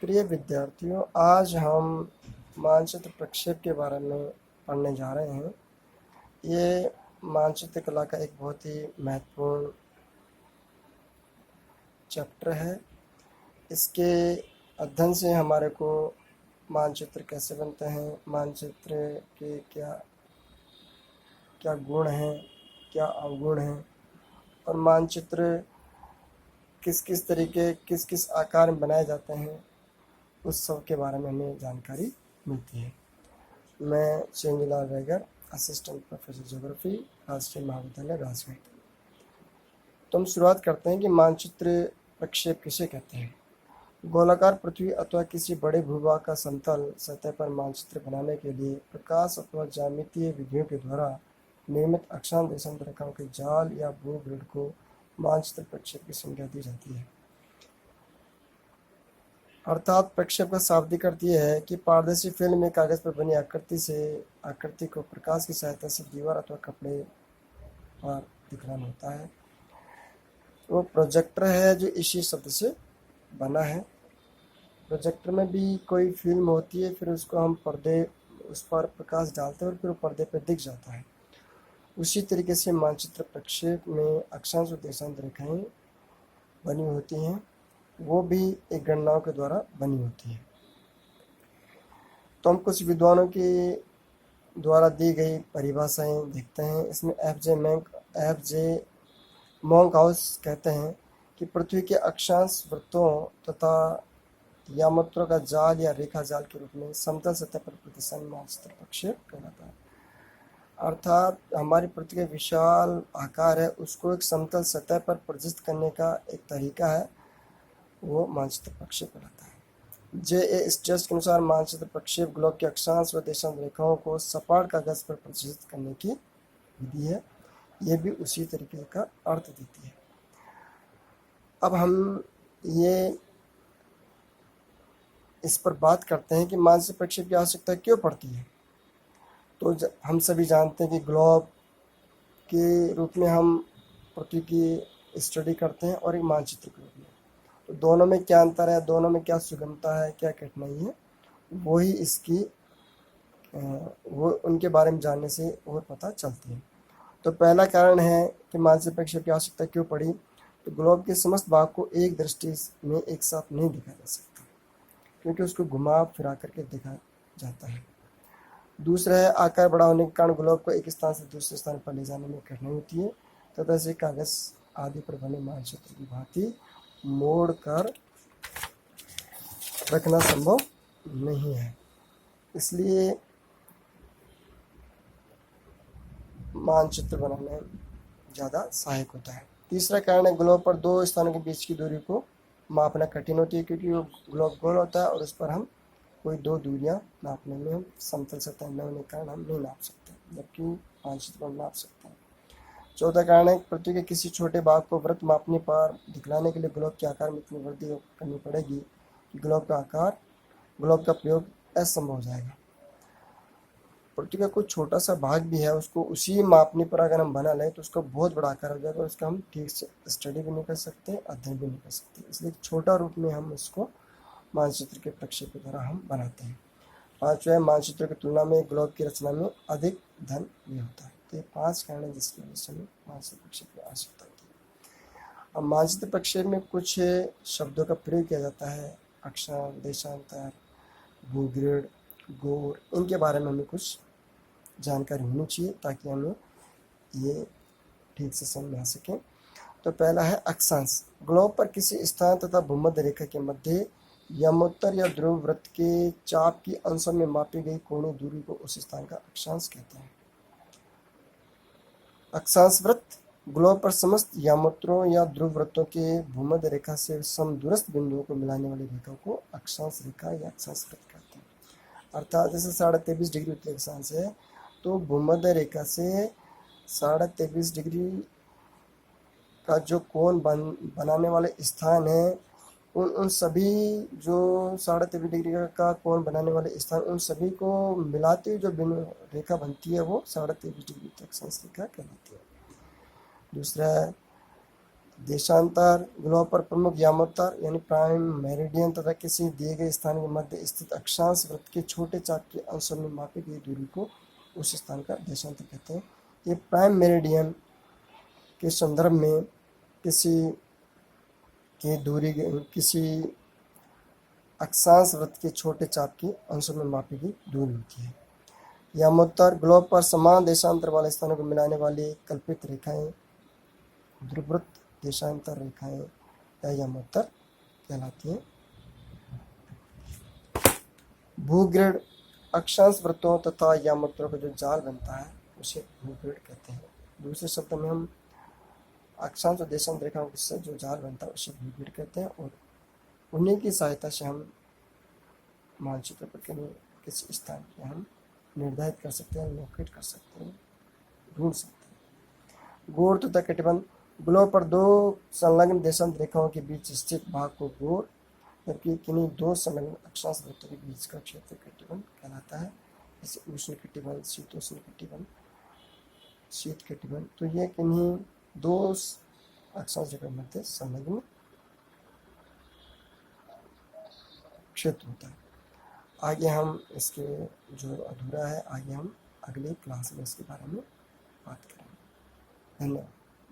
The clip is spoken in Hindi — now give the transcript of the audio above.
प्रिय विद्यार्थियों, आज हम मानचित्र प्रक्षेप के बारे में पढ़ने जा रहे हैं। ये मानचित्र कला का एक बहुत ही महत्वपूर्ण चैप्टर है। इसके अध्ययन से हमारे को मानचित्र कैसे बनते हैं, मानचित्र के क्या क्या गुण हैं, क्या अवगुण हैं, और मानचित्र किस किस तरीके किस किस आकार में बनाए जाते हैं, उस सब के बारे में हमें जानकारी मिलती है। मैं चेंजलाल रैगर, असिस्टेंट प्रोफेसर ज्योग्राफी, राष्ट्रीय महाविद्यालय राजगढ़। तो हम शुरुआत करते हैं कि मानचित्र प्रक्षेप किसे कहते हैं। गोलाकार पृथ्वी अथवा किसी बड़े भूभाग का समतल सतह पर मानचित्र बनाने के लिए प्रकाश अथवा ज्यामितीय विधियों के द्वारा निर्मित अक्षांश देशांतर रेखाओं के जाल या भू ग्रिड को मानचित्र प्रक्षेप की संज्ञा दी जाती है। अर्थात प्रक्षेप का शाब्दिक अर्थ यह है कि पारदर्शी फिल्म में कागज पर बनी आकृति को प्रकाश की सहायता से दीवार अथवा कपड़े पर दिखलाना होता है। वो प्रोजेक्टर है जो इसी शब्द से बना है। प्रोजेक्टर में भी कोई फिल्म होती है, फिर उसको हम उस पर प्रकाश डालते हैं और फिर वो पर्दे पर दिख जाता है। उसी तरीके से मानचित्र प्रक्षेप में अक्षांश और देशांतर रेखाएं बनी होती हैं, वो भी एक गणनाओं के द्वारा बनी होती है। तो हम कुछ विद्वानों के द्वारा दी गई परिभाषाएं देखते हैं। इसमें एफ जे मोंकहाउस कहते हैं कि पृथ्वी के अक्षांश वृत्तों तथा यामात्रों का जाल या रेखा जाल के रूप में समतल सतह पर प्रतिसम मानचित्र प्रक्षेप कहलाता है। अर्थात हमारी पृथ्वी का विशाल आकार है, उसको एक समतल सतह पर प्रदर्शित करने का एक तरीका है, वो मानचित्र प्रक्षेप कहलाता है। जे स्ट्रेस के अनुसार मानचित्र प्रक्षेप ग्लोब के अक्षांश व देशांतर रेखाओं को सपाट कागज पर प्रदर्शित करने की विधि है। यह भी उसी तरीके का अर्थ देती है। अब हम ये इस पर बात करते हैं कि मानचित्र प्रक्षेप की आवश्यकता क्यों पड़ती है। तो हम सभी जानते हैं कि ग्लोब के रूप में हम पृथ्वी की स्टडी करते हैं और एक मानचित्र के रूप में। तो दोनों में क्या अंतर है, दोनों में क्या सुगमता है, क्या कठिनाई है, वही इसकी वो उनके बारे में जानने से और पता चलती है। तो पहला कारण है कि मानचित्र प्रक्षेप की आवश्यकता क्यों पड़ी। तो ग्लोब के समस्त भाग को एक दृष्टि में एक साथ नहीं दिखा जा सकता, क्योंकि उसको घुमा फिरा करके देखा जाता है। दूसरा है आकार बड़ा होने के कारण ग्लोब को एक स्थान से दूसरे स्थान पर ले जाने में कठिनाई होती है तथा से कागज आदि पर बने मानचित्र की भांति मोड़ कर रखना संभव नहीं है, इसलिए मानचित्र बनाने ज़्यादा सहायक होता है। तीसरा कारण है ग्लोब पर दो स्थानों के बीच की दूरी को मापना कठिन होती है, क्योंकि वो ग्लोब गोल होता है और उस पर हम कोई दो दूरियां नापने में हम समतल सतह न होने के कारण हम नहीं नाप सकते, जबकि मानचित्र पर नाप सकते हैं। चौथा कारण है पृथ्वी के किसी छोटे भाग को वृत्त मापने पर दिखलाने के लिए ग्लोब के आकार में इतनी वृद्धि करनी पड़ेगी कि ग्लोब का प्रयोग असंभव हो जाएगा। पृथ्वी का कोई छोटा सा भाग भी है, उसको उसी मापने पर अगर हम बना लें तो उसका बहुत बड़ा आकार हो जाएगा, उसका हम ठीक से स्टडी भी नहीं कर सकते, अध्ययन भी नहीं कर सकते। इसलिए छोटा रूप में हम इसको मानचित्र के प्रक्षेप के द्वारा हम बनाते हैं। पांचवा, मानचित्र की तुलना में ग्लोब की रचना में अधिक धन भी होता है। तो ये 5 कारण है जिसकी वजह से हमें मानचित्र प्रक्षेप की आवश्यकता होती है। अब मानचित्र प्रक्षेप में कुछ शब्दों का प्रयोग किया जाता है। अक्षांश, देशांतर, भूग्रिड, गोर, इनके बारे में हमें कुछ जानकारी होनी चाहिए ताकि हमें ये ठीक से समझ में आ सके। तो पहला है अक्षांश। ग्लोब पर किसी स्थान तथा भूमध्य रेखा के मध्य यमोत्तर या ध्रुव वृत्त के चाप की अंशों में मापी गई कोणीय दूरी को उस स्थान का अक्षांश कहते हैं। अक्षांश वृत्त ग्लोब पर समस्त यामोत्तरों या ध्रुव वृत्तों के भूमध्य रेखा से समदूरस्थ बिंदुओं को मिलाने वाली रेखा को अक्षांश रेखा या अक्षांश वृत्त कहते हैं। अर्थात जैसे 23.5 डिग्री उत्तरी अक्षांश है, तो भूमध्य रेखा से 23.5 डिग्री का जो कोण बनाने वाले स्थान है, उन सभी जो 23.5 डिग्री का कोण बनाने वाले स्थान, उन सभी को मिलाते हुए जो बिंदु रेखा बनती है वो 23.5 डिग्री तक अक्षांश रेखा कहलाती है। दूसरा देशांतर ग्लोब पर प्रमुख यामोत्तर यानी प्राइम मेरिडियन तथा किसी दिए गए स्थान के मध्य स्थित अक्षांश वृत्त के छोटे चाप के अंशों में मापी गई दूरी को उस स्थान का देशांतर कहते हैं। ये प्राइम मेरिडियन के संदर्भ में किसी अक्षांश वृत्त के छोटे चाप के अंशों में मापी गई दूरी होती है। यामोत्तर ग्लोब पर समान देशांतर वाले स्थानों को मिलाने वाली कल्पित रेखाएं ध्रुववृत्त देशांतर रेखाएं या यामोत्तर कहलाती हैं। भूग्रिड अक्षांश वृत्तों तथा यामोत्तरों का जो जाल बनता है उसे भूग्रिड कहते हैं। दूसरे शब्द में हम अक्षांश और देशांतर रेखाओं से जो जाल बनता है उसे भूग्रिड कहते हैं और उन्हीं की सहायता से हम मानचित्र पर किसी स्थान के हम निर्धारित कर सकते हैं, लोकेट कर सकते हैं, ढूंढ सकते हैं। गोर तथा कटिबंध ग्लोब पर दो संलग्न देशांतर रेखाओं के बीच स्थित भाग को गोर जबकि किन्हीं दो संलग्न अक्षांश वृत्तों के बीच का क्षेत्र कटिबंध कहलाता है। जैसे उष्ण कटिबंध, शीतोष्ण कटिबंध, शीत कटिबंध। तो ये किन्हीं दो अक्षांश रेखा मध्य संलग्न क्षेत्र होता है। आगे हम इसके जो अधूरा है आगे हम अगले क्लास में इसके बारे में बात करेंगे। धन्यवाद।